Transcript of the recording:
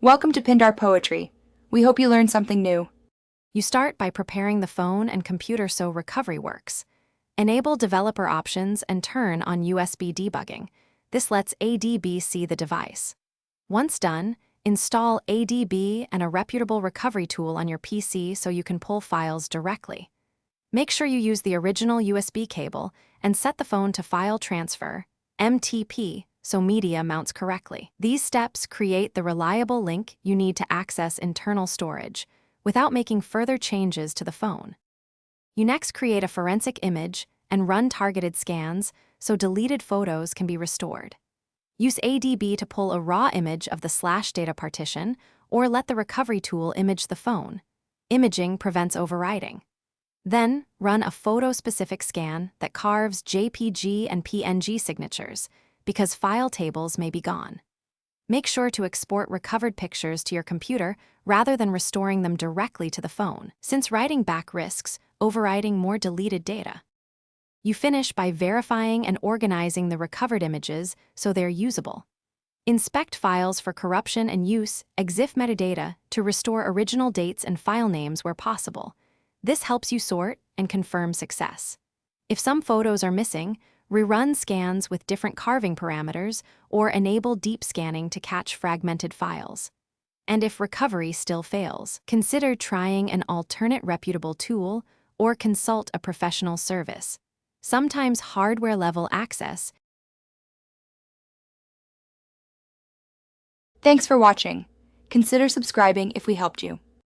Welcome to Pindar Poetry. We hope you learned something new. You start by preparing the phone and computer so recovery works. Enable developer options and turn on USB debugging. This lets ADB see the device. Once done, install ADB and a reputable recovery tool on your PC so you can pull files directly. Make sure you use the original USB cable and set the phone to File Transfer, MTP, so media mounts correctly. These steps create the reliable link you need to access internal storage without making further changes to the phone. You next create a forensic image and run targeted scans so deleted photos can be restored. Use ADB to pull a raw image of the /data partition or let the recovery tool image the phone. Imaging prevents overwriting. Then, run a photo-specific scan that carves JPG and PNG signatures because file tables may be gone. Make sure to export recovered pictures to your computer rather than restoring them directly to the phone, since writing back risks overwriting more deleted data. You finish by verifying and organizing the recovered images so they're usable. Inspect files for corruption and use EXIF metadata to restore original dates and file names where possible. This helps you sort and confirm success. If some photos are missing, rerun scans with different carving parameters or enable deep scanning to catch fragmented files. And if recovery still fails, consider trying an alternate reputable tool or consult a professional service. Sometimes hardware-level access. Thanks for watching. Consider subscribing if we helped you.